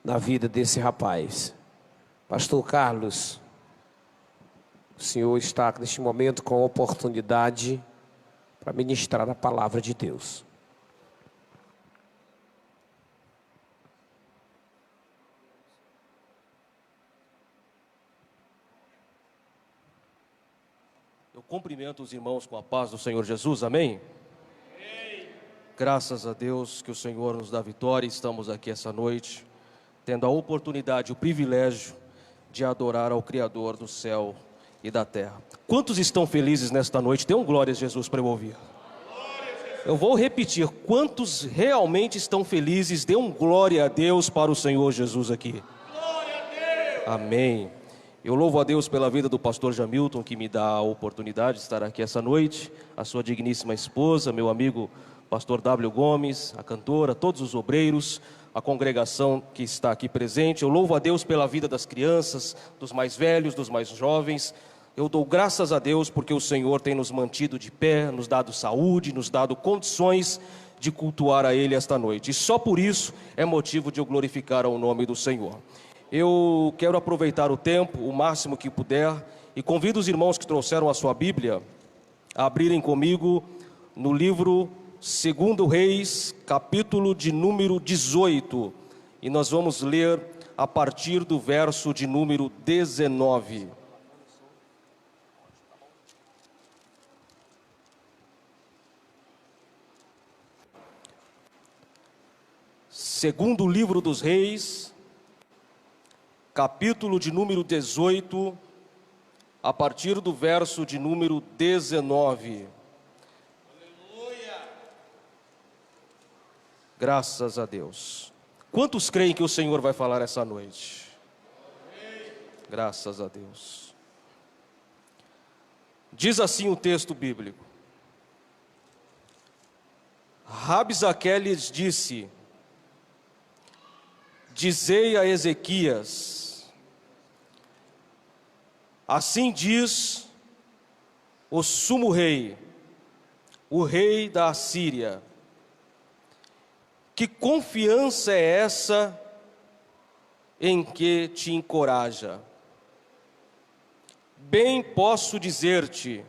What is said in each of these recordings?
Na vida desse rapaz. Pastor Carlos, o senhor está neste momento com a oportunidade para ministrar a palavra de Deus. Eu cumprimento os irmãos com a paz do Senhor Jesus, amém? Graças a Deus que o Senhor nos dá vitória. Estamos aqui essa noite tendo a oportunidade, o privilégio de adorar ao Criador do céu e da terra. Quantos estão felizes nesta noite? Dê um glória a Jesus para eu ouvir. Eu vou repetir, quantos realmente estão felizes? Dê um glória a Deus para o Senhor Jesus aqui. Glória a Deus! Amém. Eu louvo a Deus pela vida do pastor Jamilton, que me dá a oportunidade de estar aqui essa noite, a sua digníssima esposa, meu amigo pastor W. Gomes, a cantora, todos os obreiros, a congregação que está aqui presente. Eu louvo a Deus pela vida das crianças, dos mais velhos, dos mais jovens. Eu dou graças a Deus porque o Senhor tem nos mantido de pé, nos dado saúde, nos dado condições de cultuar a Ele esta noite. E só por isso é motivo de eu glorificar o nome do Senhor. Eu quero aproveitar o tempo, o máximo que puder, e convido os irmãos que trouxeram a sua Bíblia a abrirem comigo no livro 2 Reis, capítulo de número 18, e nós vamos ler a partir do verso de número 19. Segundo livro dos Reis, capítulo de número 18, a partir do verso de número 19. Graças a Deus. Quantos creem que o Senhor vai falar essa noite? Graças a Deus. Diz assim o texto bíblico: Rabsaque lhes disse: dizei a Ezequias, assim diz o sumo rei, o rei da Assíria: que confiança é essa em que te encoraja? Bem posso dizer-te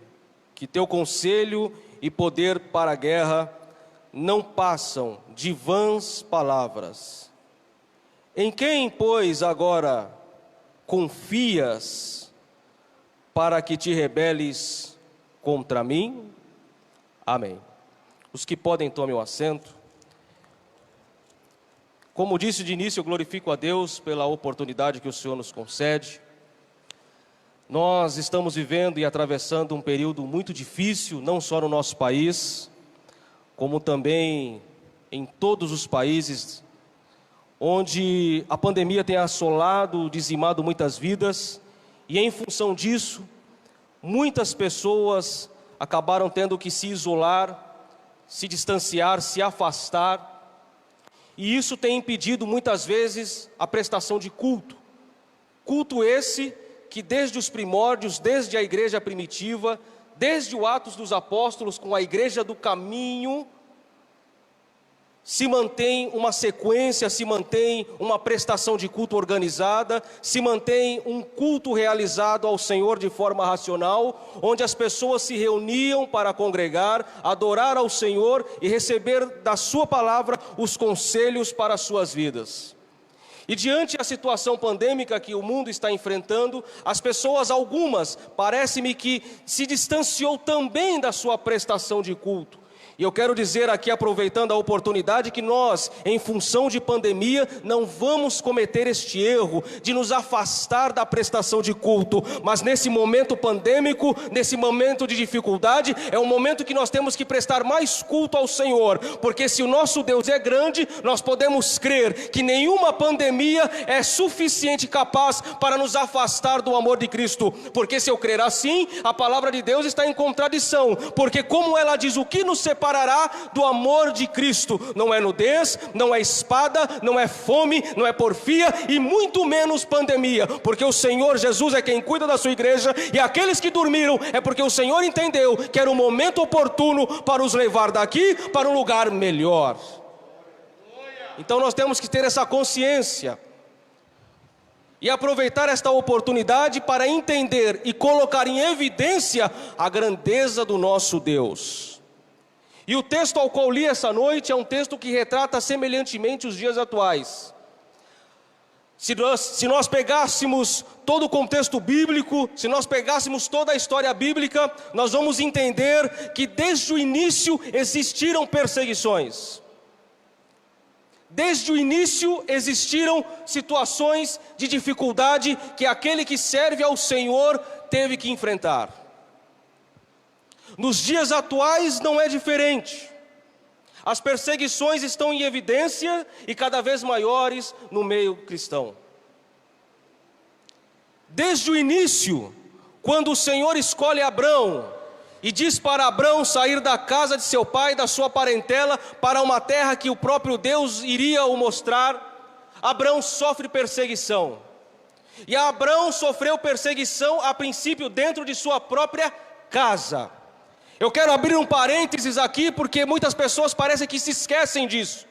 que teu conselho e poder para a guerra não passam de vãs palavras. Em quem, pois, agora confias para que te rebeles contra mim? Amém. Os que podem, tomem o assento. Como disse de início, eu glorifico a Deus pela oportunidade que o Senhor nos concede. Nós estamos vivendo e atravessando um período muito difícil, não só no nosso país, como também em todos os países, onde a pandemia tem assolado, dizimado muitas vidas, e em função disso, muitas pessoas acabaram tendo que se isolar, se distanciar, se afastar, e isso tem impedido muitas vezes a prestação de culto. Culto esse que desde os primórdios, desde a igreja primitiva, desde o Atos dos Apóstolos com a igreja do caminho, se mantém uma sequência, se mantém uma prestação de culto organizada, se mantém um culto realizado ao Senhor de forma racional, onde as pessoas se reuniam para congregar, adorar ao Senhor e receber da sua palavra os conselhos para as suas vidas. E diante da situação pandêmica que o mundo está enfrentando, as pessoas, algumas, parece-me que se distanciou também da sua prestação de culto. E eu quero dizer aqui, aproveitando a oportunidade, que nós, em função de pandemia, não vamos cometer este erro de nos afastar da prestação de culto. Mas nesse momento pandêmico, nesse momento de dificuldade, é um momento que nós temos que prestar mais culto ao Senhor. Porque se o nosso Deus é grande, nós podemos crer que nenhuma pandemia é suficiente capaz para nos afastar do amor de Cristo. Porque se eu crer assim, a palavra de Deus está em contradição. Porque como ela diz, o que nos separará do amor de Cristo? Não é nudez, não é espada, não é fome, não é porfia e muito menos pandemia, porque o Senhor Jesus é quem cuida da sua igreja, e aqueles que dormiram é porque o Senhor entendeu que era o momento oportuno para os levar daqui para um lugar melhor. Então nós temos que ter essa consciência e aproveitar esta oportunidade para entender e colocar em evidência a grandeza do nosso Deus. E o texto ao qual li essa noite é um texto que retrata semelhantemente os dias atuais. Se nós pegássemos todo o contexto bíblico, se nós pegássemos toda a história bíblica, nós vamos entender que desde o início existiram perseguições. Desde o início existiram situações de dificuldade que aquele que serve ao Senhor teve que enfrentar. Nos dias atuais não é diferente. As perseguições estão em evidência e cada vez maiores no meio cristão. Desde o início, quando o Senhor escolhe Abrão e diz para Abrão sair da casa de seu pai, da sua parentela, para uma terra que o próprio Deus iria o mostrar, Abrão sofre perseguição. E Abrão sofreu perseguição a princípio dentro de sua própria casa. Eu quero abrir um parênteses aqui, porque muitas pessoas parecem que se esquecem disso.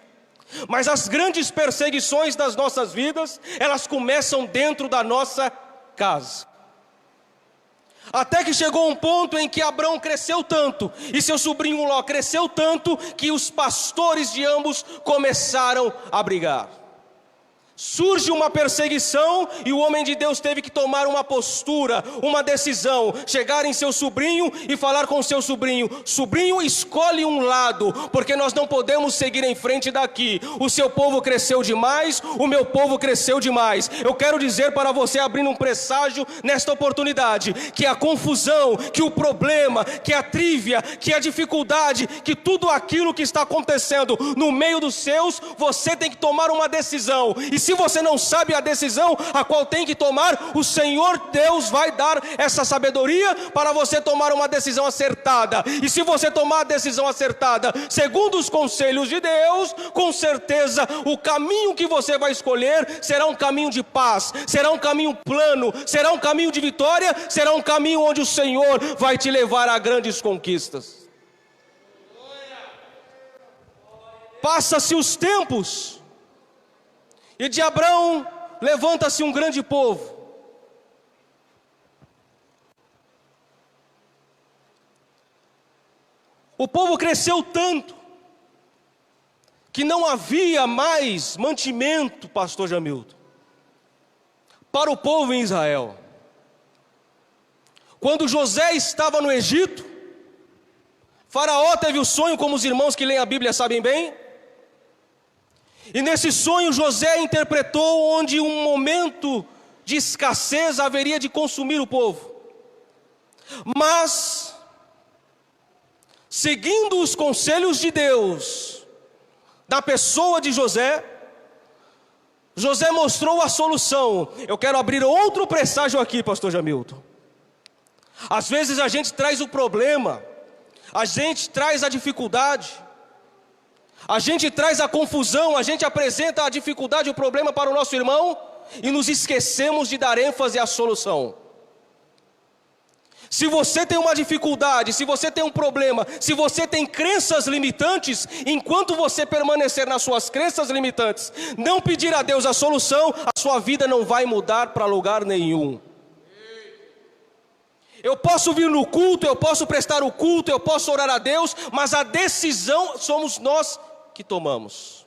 Mas as grandes perseguições das nossas vidas, elas começam dentro da nossa casa. Até que chegou um ponto em que Abrão cresceu tanto, e seu sobrinho Ló cresceu tanto, que os pastores de ambos começaram a brigar. Surge uma perseguição e o homem de Deus teve que tomar uma postura, uma decisão, chegar em seu sobrinho e falar com seu sobrinho: sobrinho, escolhe um lado, porque nós não podemos seguir em frente daqui. O seu povo cresceu demais, o meu povo cresceu demais. Eu quero dizer para você, abrindo um presságio nesta oportunidade, que a confusão, que o problema, que a trívia, que a dificuldade, que tudo aquilo que está acontecendo no meio dos seus, você tem que tomar uma decisão. E se você não sabe a decisão a qual tem que tomar, o Senhor Deus vai dar essa sabedoria para você tomar uma decisão acertada. E se você tomar a decisão acertada, segundo os conselhos de Deus, com certeza o caminho que você vai escolher será um caminho de paz, será um caminho plano, será um caminho de vitória, será um caminho onde o Senhor vai te levar a grandes conquistas. Passa-se os tempos, e de Abrão levanta-se um grande povo. O povo cresceu tanto que não havia mais mantimento, pastor Jamilton, para o povo em Israel. Quando José estava no Egito, Faraó teve o sonho, como os irmãos que leem a Bíblia sabem bem. E nesse sonho José interpretou onde um momento de escassez haveria de consumir o povo. Mas, seguindo os conselhos de Deus, da pessoa de José, José mostrou a solução. Eu quero abrir outro presságio aqui, pastor Jamilton. Às vezes a gente traz o problema, a gente traz a dificuldade, a gente traz a confusão, a gente apresenta a dificuldade, o problema para o nosso irmão e nos esquecemos de dar ênfase à solução. Se você tem uma dificuldade, se você tem um problema, se você tem crenças limitantes, enquanto você permanecer nas suas crenças limitantes, não pedir a Deus a solução, a sua vida não vai mudar para lugar nenhum. Eu posso vir no culto, eu posso prestar o culto, eu posso orar a Deus, mas a decisão somos nós que tomamos.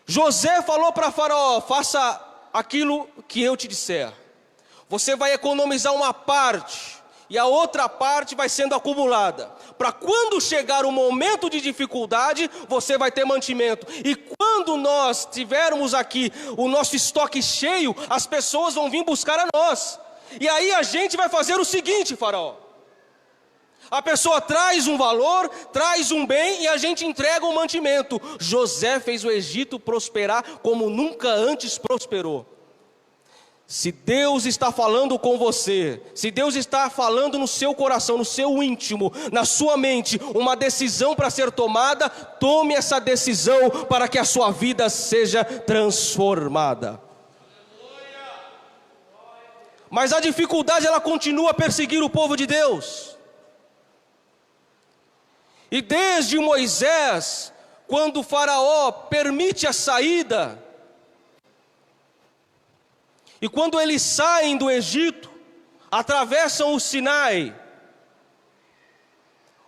José falou para Faraó: faça aquilo que eu te disser. Você vai economizar uma parte, e a outra parte vai sendo acumulada, para quando chegar o momento de dificuldade, você vai ter mantimento. E quando nós tivermos aqui o nosso estoque cheio, as pessoas vão vir buscar a nós. E aí a gente vai fazer o seguinte, Faraó: a pessoa traz um valor, traz um bem, e a gente entrega um mantimento. José fez o Egito prosperar como nunca antes prosperou. Se Deus está falando com você, se Deus está falando no seu coração, no seu íntimo, na sua mente, uma decisão para ser tomada, tome essa decisão para que a sua vida seja transformada. Mas a dificuldade, ela continua a perseguir o povo de Deus. E desde Moisés, quando o Faraó permite a saída, e quando eles saem do Egito, atravessam o Sinai,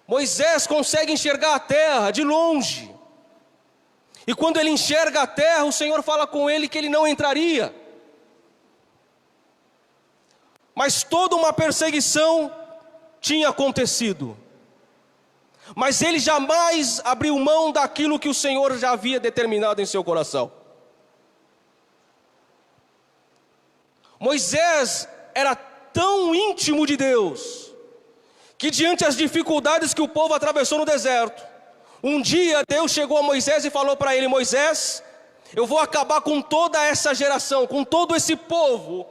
Moisés consegue enxergar a terra de longe. E quando ele enxerga a terra, o Senhor fala com ele que ele não entraria. Mas toda uma perseguição tinha acontecido. Mas ele jamais abriu mão daquilo que o Senhor já havia determinado em seu coração. Moisés era tão íntimo de Deus, que diante das dificuldades que o povo atravessou no deserto, um dia Deus chegou a Moisés e falou para ele: Moisés, eu vou acabar com toda essa geração, com todo esse povo,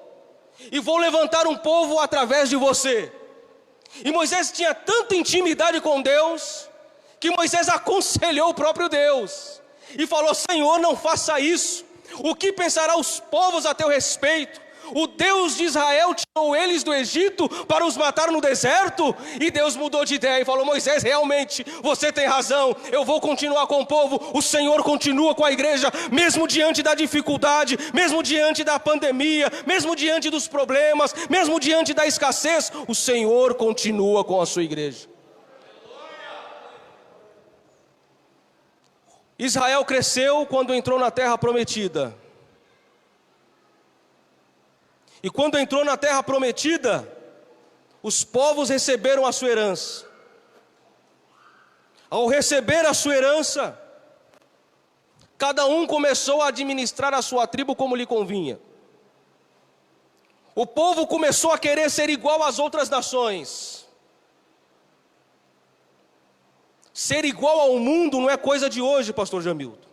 e vou levantar um povo através de você. E Moisés tinha tanta intimidade com Deus, que Moisés aconselhou o próprio Deus, e falou: Senhor, não faça isso, o que pensarão os povos a teu respeito? O Deus de Israel tirou eles do Egito para os matar no deserto? E Deus mudou de ideia e falou: Moisés, realmente, você tem razão, eu vou continuar com o povo. O Senhor continua com a igreja, mesmo diante da dificuldade, mesmo diante da pandemia, mesmo diante dos problemas, mesmo diante da escassez, o Senhor continua com a sua igreja. Israel cresceu quando entrou na terra prometida. E quando entrou na terra prometida, os povos receberam a sua herança. Ao receber a sua herança, cada um começou a administrar a sua tribo como lhe convinha. O povo começou a querer ser igual às outras nações. Ser igual ao mundo não é coisa de hoje, pastor Jamilton.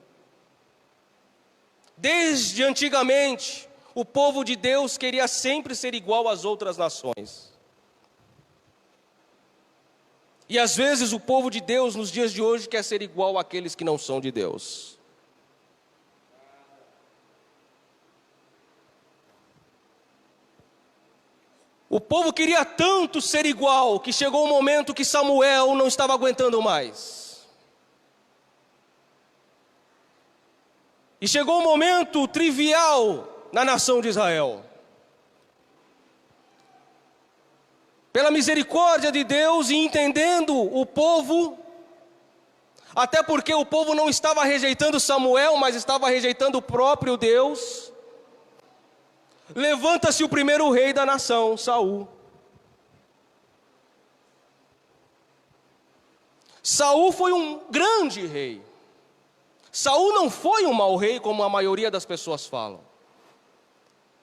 Desde antigamente, o povo de Deus queria sempre ser igual às outras nações. E às vezes o povo de Deus nos dias de hoje quer ser igual àqueles que não são de Deus. O povo queria tanto ser igual que chegou um momento que Samuel não estava aguentando mais. E chegou um momento trivial na nação de Israel. Pela misericórdia de Deus e entendendo o povo, até porque o povo não estava rejeitando Samuel, mas estava rejeitando o próprio Deus, levanta-se o primeiro rei da nação, Saul. Saul foi um grande rei. Saul não foi um mau rei, como a maioria das pessoas falam.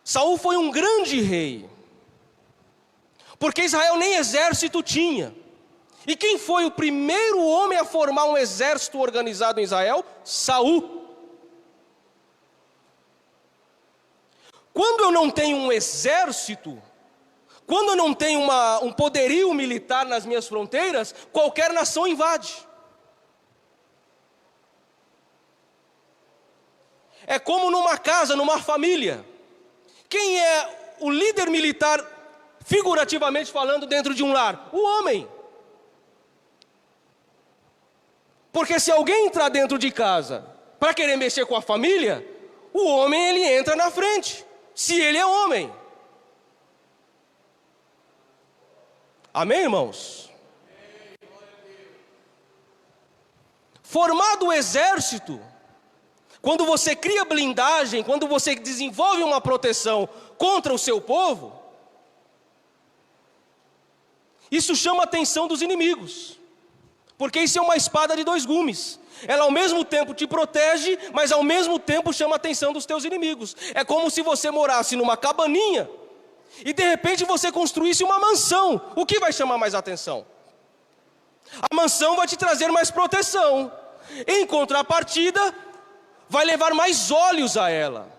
Saul foi um grande rei, porque Israel nem exército tinha. E quem foi o primeiro homem a formar um exército organizado em Israel? Saul. Quando eu não tenho um exército, quando eu não tenho um poderio militar nas minhas fronteiras, qualquer nação invade. É como numa casa, numa família. Quem é o líder militar, figurativamente falando, dentro de um lar? O homem. Porque se alguém entrar dentro de casa para querer mexer com a família, o homem ele entra na frente, se ele é homem. Amém, irmãos? Formado o exército, quando você cria blindagem, quando você desenvolve uma proteção contra o seu povo, Isso chama a atenção dos inimigos, porque isso é uma espada de dois gumes. Ela ao mesmo tempo te protege, mas ao mesmo tempo chama a atenção dos teus inimigos. É como se você morasse numa cabaninha e de repente você construísse uma mansão. O que vai chamar mais atenção? A mansão vai te trazer mais proteção. Em contrapartida, vai levar mais olhos a ela.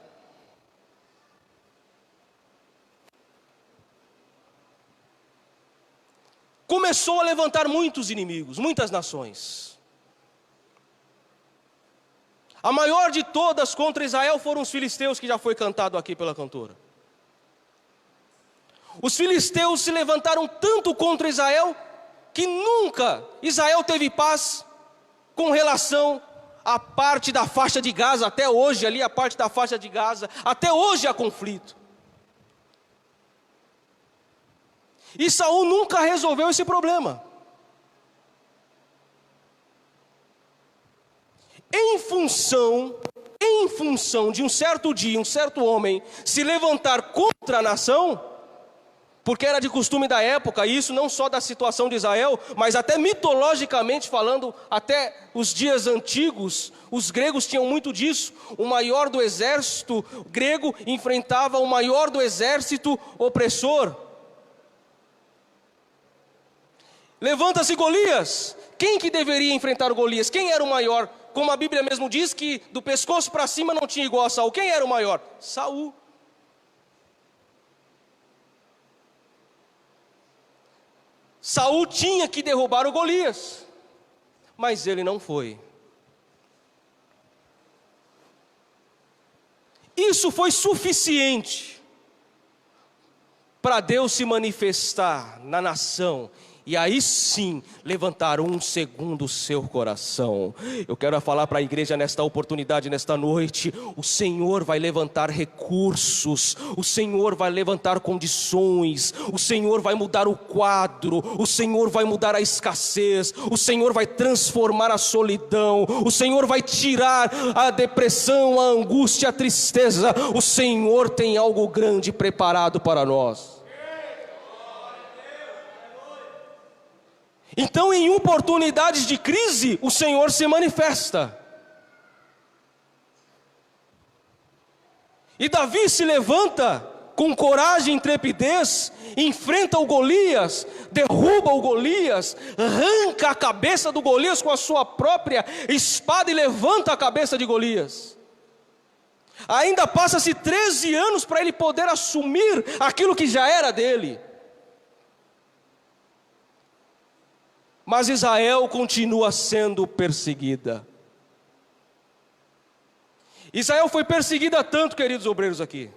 Começou a levantar muitos inimigos, muitas nações. A maior de todas contra Israel foram os filisteus, que já foi cantado aqui pela cantora. Os filisteus se levantaram tanto contra Israel, que nunca Israel teve paz com relação à parte da faixa de Gaza. Até hoje, ali a parte da faixa de Gaza, até hoje há conflito. E Saul nunca resolveu esse problema. Em função de um certo dia, um certo homem se levantar contra a nação, porque era de costume da época, e isso não só da situação de Israel, mas até mitologicamente falando, até os dias antigos, os gregos tinham muito disso. O maior do exército grego enfrentava o maior do exército opressor. Levanta-se Golias. Quem que deveria enfrentar Golias? Quem era o maior? Como a Bíblia mesmo diz que do pescoço para cima não tinha igual a Saul. Quem era o maior? Saul. Saul tinha que derrubar o Golias, mas ele não foi. Isso foi suficiente para Deus se manifestar na nação. E aí sim, levantar um segundo o seu coração. Eu quero falar para a igreja nesta oportunidade, nesta noite. O Senhor vai levantar recursos. O Senhor vai levantar condições. O Senhor vai mudar o quadro. O Senhor vai mudar a escassez. O Senhor vai transformar a solidão. O Senhor vai tirar a depressão, a angústia, a tristeza. O Senhor tem algo grande preparado para nós. Então, em oportunidades de crise, o Senhor se manifesta. E Davi se levanta com coragem e intrepidez, enfrenta o Golias, derruba o Golias, arranca a cabeça do Golias com a sua própria espada e levanta a cabeça de Golias. Ainda passa-se 13 anos para ele poder assumir aquilo que já era dele. Mas Israel continua sendo perseguida. Israel foi perseguida tanto, queridos obreiros aqui,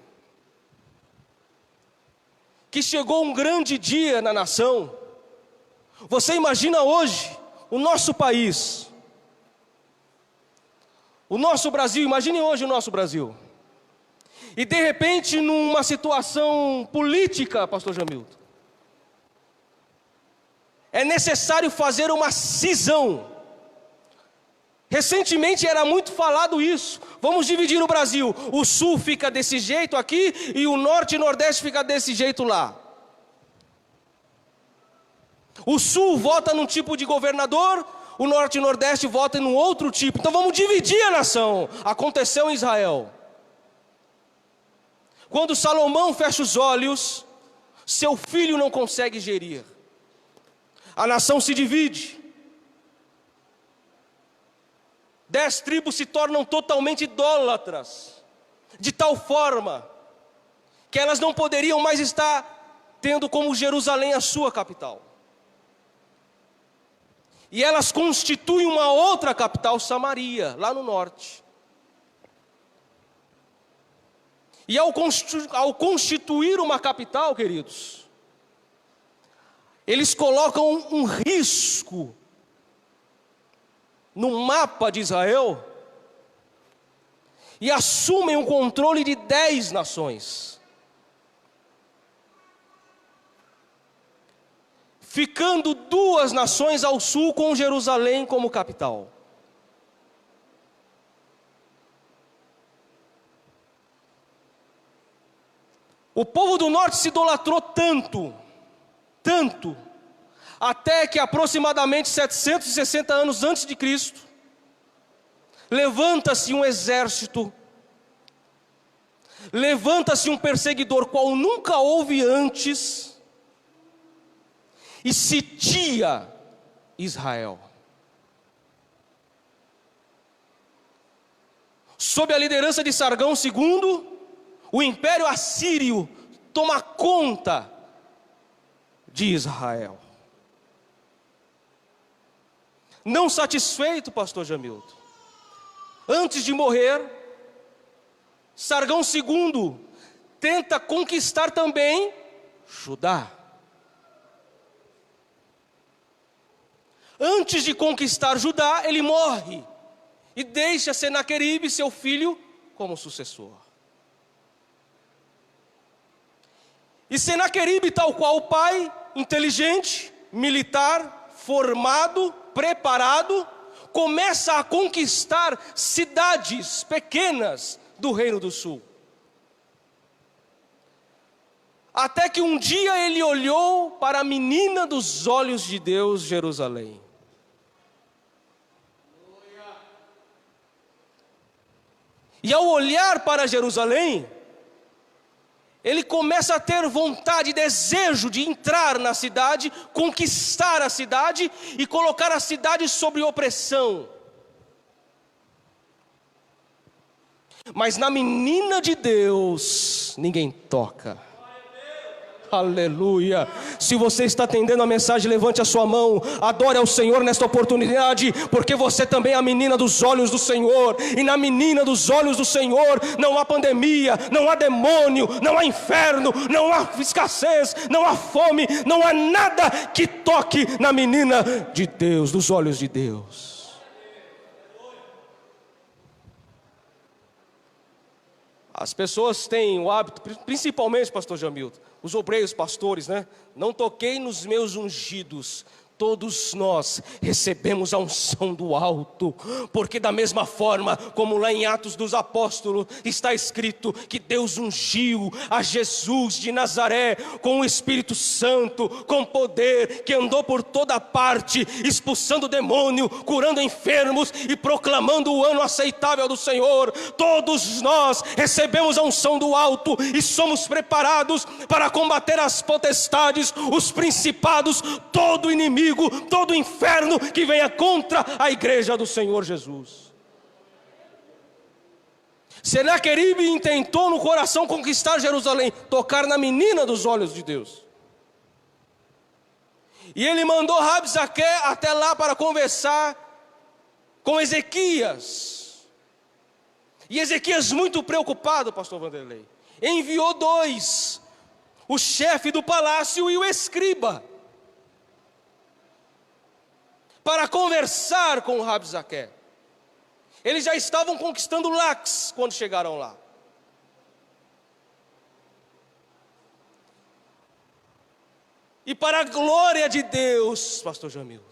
que chegou um grande dia na nação. Você imagina hoje, o nosso país, o nosso Brasil, imagine hoje o nosso Brasil. E de repente, numa situação política, pastor Jamilton, é necessário fazer uma cisão. Recentemente era muito falado isso. Vamos dividir o Brasil. O sul fica desse jeito aqui e o norte e nordeste fica desse jeito lá. O sul vota num tipo de governador, o norte e nordeste votam num outro tipo. Então vamos dividir a nação. Aconteceu em Israel. Quando Salomão fecha os olhos, seu filho não consegue gerir. A nação se divide. 10 tribos se tornam totalmente idólatras, de tal forma que elas não poderiam mais estar tendo como Jerusalém a sua capital. E elas constituem uma outra capital, Samaria, lá no norte. E ao constituir uma capital, queridos, eles colocam um risco no mapa de Israel e assumem o controle de 10 nações, ficando 2 nações ao sul com Jerusalém como capital. O povo do norte se idolatrou tanto, até que aproximadamente 760 anos antes de Cristo, levanta-se um exército, levanta-se um perseguidor qual nunca houve antes, e sitia Israel. Sob a liderança de Sargão II, o Império Assírio toma conta de Israel. Não satisfeito, pastor Jamilton, antes de morrer, Sargão II tenta conquistar também Judá. Antes de conquistar Judá, ele morre e deixa Senaqueribe, seu filho, como sucessor. E Senaqueribe, tal qual o pai, inteligente, militar, formado, preparado, começa a conquistar cidades pequenas do Reino do Sul. Até que um dia ele olhou para a menina dos olhos de Deus, Jerusalém. E ao olhar para Jerusalém, ele começa a ter vontade e desejo de entrar na cidade, conquistar a cidade e colocar a cidade sob opressão. Mas na menina de Deus, ninguém toca. Aleluia. Se você está atendendo a mensagem, levante a sua mão, adore ao Senhor nesta oportunidade, porque você também é a menina dos olhos do Senhor, e na menina dos olhos do Senhor não há pandemia, não há demônio, não há inferno, não há escassez, não há fome, não há nada que toque na menina de Deus, dos olhos de Deus. As pessoas têm o hábito, principalmente, pastor Jamilton, os obreiros, pastores, né? Não toquei nos meus ungidos. Todos nós recebemos a unção do alto, porque da mesma forma como lá em Atos dos Apóstolos está escrito que Deus ungiu a Jesus de Nazaré com o Espírito Santo, com poder, que andou por toda parte, expulsando o demônio, curando enfermos e proclamando o ano aceitável do Senhor. Todos nós recebemos a unção do alto e somos preparados para combater as potestades, os principados, todo inimigo, todo inferno que venha contra a igreja do Senhor Jesus. Senaqueribe intentou no coração conquistar Jerusalém, tocar na menina dos olhos de Deus. E ele mandou Rabsaque até lá para conversar com Ezequias. E Ezequias, muito preocupado, pastor Vanderlei, enviou dois, o chefe do palácio e o escriba, para conversar com Rabsaque. Eles já estavam conquistando Laques quando chegaram lá. E para a glória de Deus, pastor Jamilton,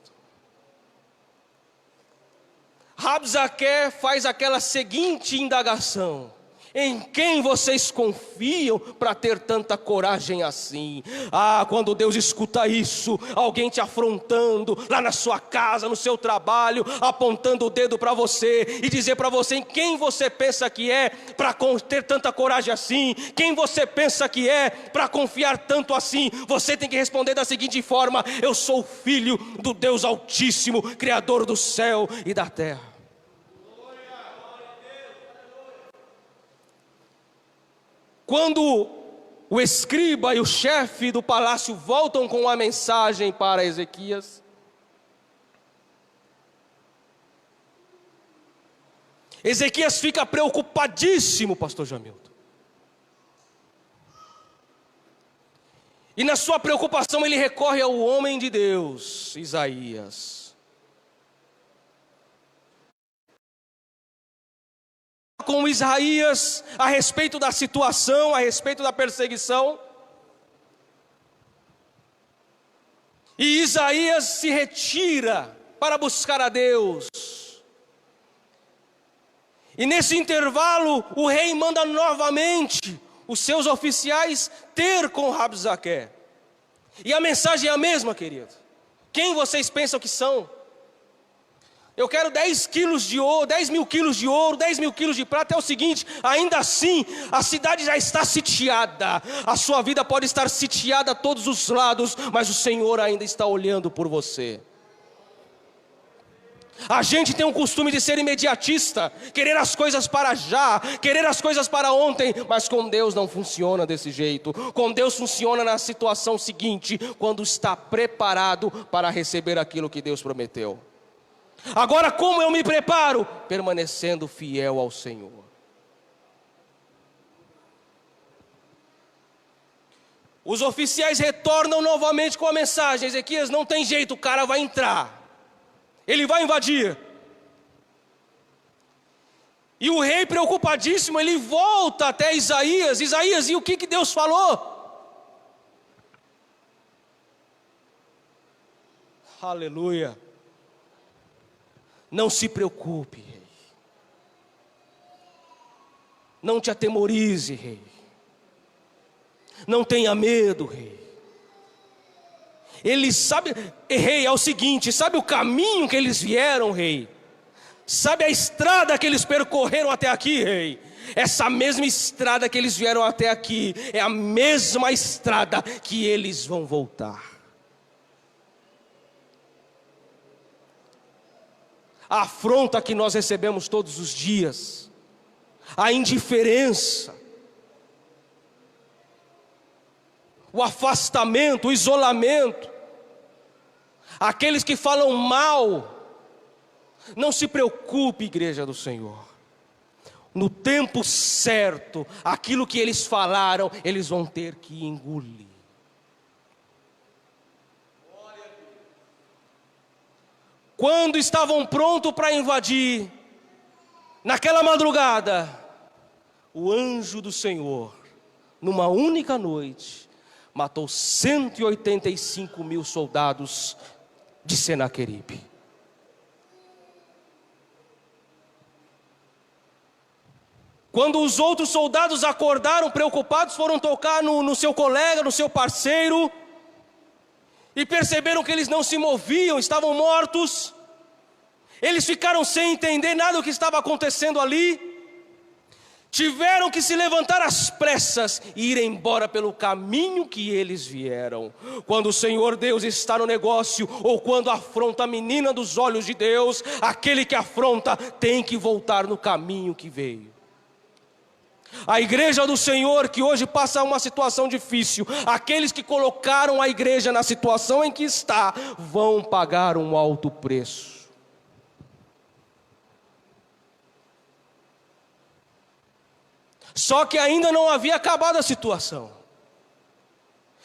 Rabsaque faz aquela seguinte indagação: em quem vocês confiam para ter tanta coragem assim? Ah, quando Deus escuta isso, alguém te afrontando lá na sua casa, no seu trabalho, apontando o dedo para você e dizer para você em quem você pensa que é para ter tanta coragem assim, quem você pensa que é para confiar tanto assim, você tem que responder da seguinte forma: eu sou filho do Deus Altíssimo, Criador do céu e da terra. Quando o escriba e o chefe do palácio voltam com a mensagem para Ezequias, Ezequias fica preocupadíssimo, pastor Jamilton. E na sua preocupação ele recorre ao homem de Deus, Isaías. Com Isaías a respeito da situação, a respeito da perseguição. E Isaías se retira para buscar a Deus. E nesse intervalo o rei manda novamente os seus oficiais ter com Rabsaque. E a mensagem é a mesma, querido. Quem vocês pensam que são? Eu quero 10 quilos de ouro, 10 mil quilos de ouro, 10 mil quilos de prata. É o seguinte, ainda assim, a cidade já está sitiada. A sua vida pode estar sitiada a todos os lados, mas o Senhor ainda está olhando por você. A gente tem um costume de ser imediatista, querer as coisas para já, querer as coisas para ontem, mas com Deus não funciona desse jeito. Com Deus funciona na situação seguinte, quando está preparado para receber aquilo que Deus prometeu. Agora, como eu me preparo? Permanecendo fiel ao Senhor. Os oficiais retornam novamente com a mensagem: Ezequias, não tem jeito, o cara vai entrar. Ele vai invadir. E o rei, preocupadíssimo, ele volta até Isaías. Isaías, e o que Deus falou? Aleluia. Não se preocupe, rei. Não te atemorize, rei. Não tenha medo, rei. Ele sabe, rei, é o seguinte, sabe o caminho que eles vieram, rei? Sabe a estrada que eles percorreram até aqui, rei? Essa mesma estrada que eles vieram até aqui, é a mesma estrada que eles vão voltar. A afronta que nós recebemos todos os dias, a indiferença, o afastamento, o isolamento, aqueles que falam mal. Não se preocupe, igreja do Senhor. No tempo certo, aquilo que eles falaram, eles vão ter que engolir. Quando estavam prontos para invadir, naquela madrugada, o anjo do Senhor, numa única noite, matou 185 mil soldados de Senaqueribe. Quando os outros soldados acordaram preocupados, foram tocar no seu colega, no seu parceiro, e perceberam que eles não se moviam, estavam mortos. Eles ficaram sem entender nada do que estava acontecendo ali. Tiveram que se levantar às pressas e ir embora pelo caminho que eles vieram. Quando o Senhor Deus está no negócio, ou quando afronta a menina dos olhos de Deus, aquele que afronta tem que voltar no caminho que veio. A igreja do Senhor que hoje passa uma situação difícil, aqueles que colocaram a igreja na situação em que está, vão pagar um alto preço. Só que ainda não havia acabado a situação.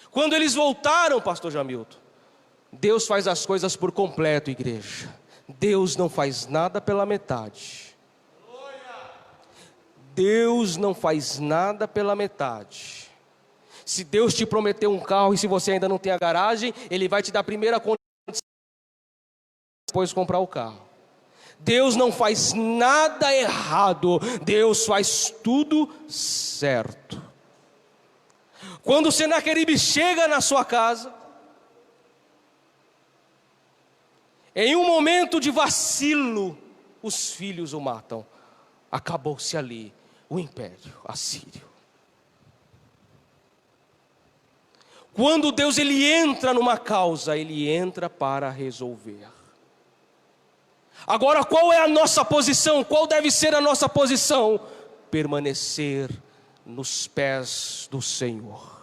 Quando eles voltaram, pastor Jamilton, Deus faz as coisas por completo, igreja. Deus não faz nada pela metade. Deus não faz nada pela metade. Se Deus te prometeu um carro e se você ainda não tem a garagem, Ele vai te dar a primeira condição, depois comprar o carro. Deus não faz nada errado, Deus faz tudo certo. Quando o Senaqueribe chega na sua casa, em um momento de vacilo, os filhos o matam. Acabou-se ali o império assírio. Quando Deus ele entra numa causa, Ele entra para resolver. Agora, qual é a nossa posição? Qual deve ser a nossa posição? Permanecer nos pés do Senhor.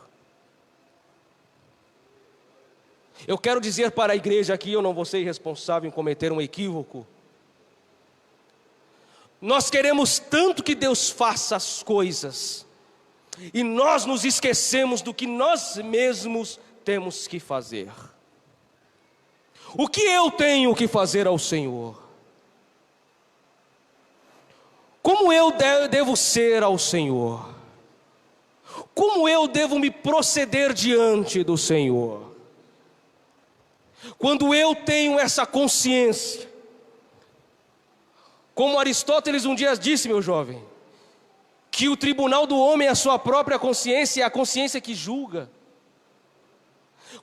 Eu quero dizer para a igreja aqui, eu não vou ser responsável em cometer um equívoco. Nós queremos tanto que Deus faça as coisas, e nós nos esquecemos do que nós mesmos temos que fazer. O que eu tenho que fazer ao Senhor? Como eu devo ser ao Senhor? Como eu devo me proceder diante do Senhor? Quando eu tenho essa consciência, como Aristóteles um dia disse, meu jovem, que o tribunal do homem é a sua própria consciência, é a consciência que julga.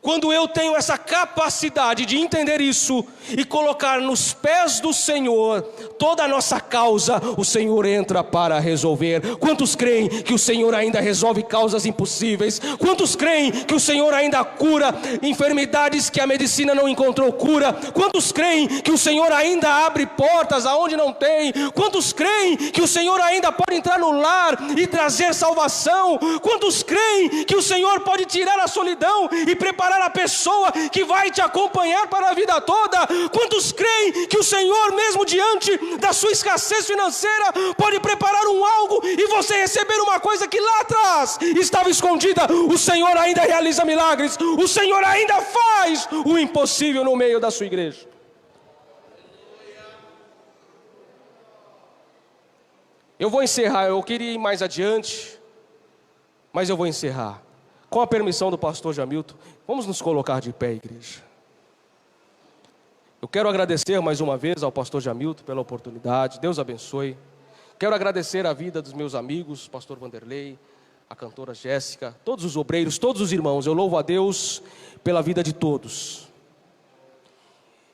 Quando eu tenho essa capacidade de entender isso e colocar nos pés do Senhor toda a nossa causa, o Senhor entra para resolver. Quantos creem que o Senhor ainda resolve causas impossíveis? Quantos creem que o Senhor ainda cura enfermidades que a medicina não encontrou cura? Quantos creem que o Senhor ainda abre portas aonde não tem? Quantos creem que o Senhor ainda pode entrar no lar e trazer salvação? Quantos creem que o Senhor pode tirar a solidão e preparar a pessoa que vai te acompanhar para a vida toda? Quantos creem que o Senhor, mesmo diante da sua escassez financeira, pode preparar um algo e você receber uma coisa que lá atrás estava escondida? O Senhor ainda realiza milagres, o Senhor ainda faz o impossível no meio da sua igreja. Eu vou encerrar, eu queria ir mais adiante, mas eu vou encerrar. Com a permissão do pastor Jamilton, vamos nos colocar de pé, igreja. Eu quero agradecer mais uma vez ao pastor Jamilton pela oportunidade, Deus abençoe. Quero agradecer a vida dos meus amigos, pastor Vanderlei, a cantora Jéssica, todos os obreiros, todos os irmãos. Eu louvo a Deus pela vida de todos.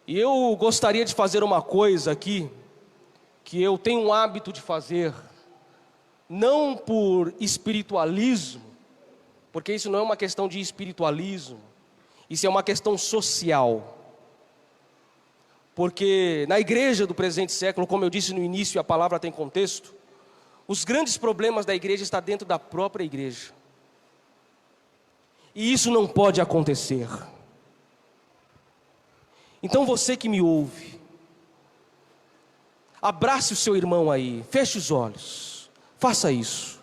E eu gostaria de fazer uma coisa aqui, que eu tenho um hábito de fazer, não por espiritualismo, porque isso não é uma questão de espiritualismo, isso é uma questão social. Porque na igreja do presente século, como eu disse no início, a palavra tem contexto, os grandes problemas da igreja estão dentro da própria igreja. E isso não pode acontecer. Então você que me ouve, abrace o seu irmão aí, feche os olhos, faça isso.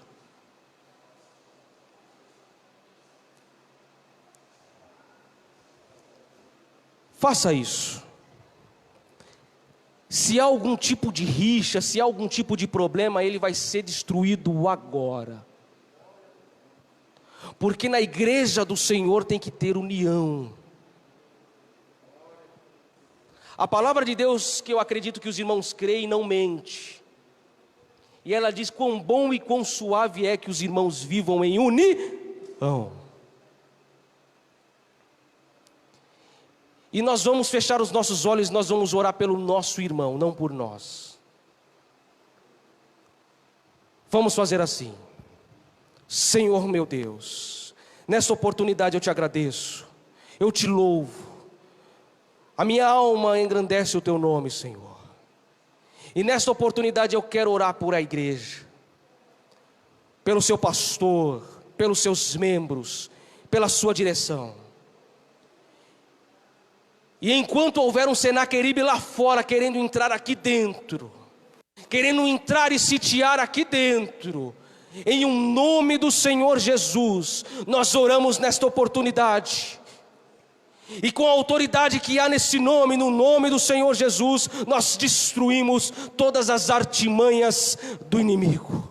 Faça isso. Se há algum tipo de rixa, se há algum tipo de problema, ele vai ser destruído agora. Porque na igreja do Senhor tem que ter união. A palavra de Deus, que eu acredito que os irmãos creem, não mente. E ela diz: quão bom e quão suave é que os irmãos vivam em união. E nós vamos fechar os nossos olhos, nós vamos orar pelo nosso irmão, não por nós. Vamos fazer assim. Senhor meu Deus, nessa oportunidade eu te agradeço, eu te louvo. A minha alma engrandece o teu nome, Senhor. E nessa oportunidade eu quero orar por a igreja, pelo seu pastor, pelos seus membros, pela sua direção. E enquanto houver um Senaqueribe lá fora querendo entrar aqui dentro, querendo entrar e sitiar aqui dentro, em um nome do Senhor Jesus, nós oramos nesta oportunidade. E com a autoridade que há nesse nome, no nome do Senhor Jesus, nós destruímos todas as artimanhas do inimigo.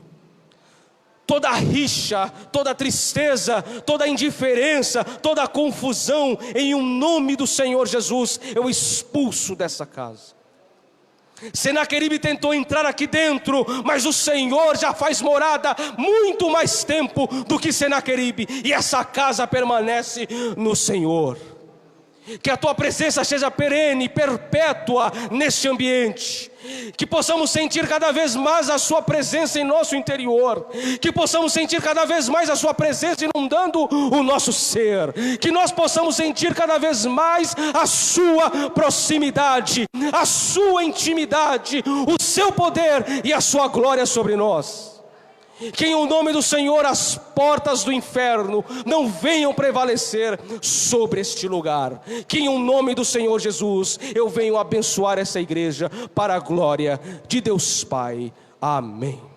Toda rixa, toda tristeza, toda indiferença, toda confusão, em um nome do Senhor Jesus, eu expulso dessa casa. Senaqueribe tentou entrar aqui dentro, mas o Senhor já faz morada muito mais tempo do que Senaqueribe, e essa casa permanece no Senhor. Que a tua presença seja perene, perpétua neste ambiente. Que possamos sentir cada vez mais a sua presença em nosso interior. Que possamos sentir cada vez mais a sua presença inundando o nosso ser. Que nós possamos sentir cada vez mais a sua proximidade, a sua intimidade, o seu poder e a sua glória sobre nós. Que em nome do Senhor as portas do inferno não venham prevalecer sobre este lugar. Que em nome do Senhor Jesus eu venho abençoar essa igreja para a glória de Deus Pai. Amém.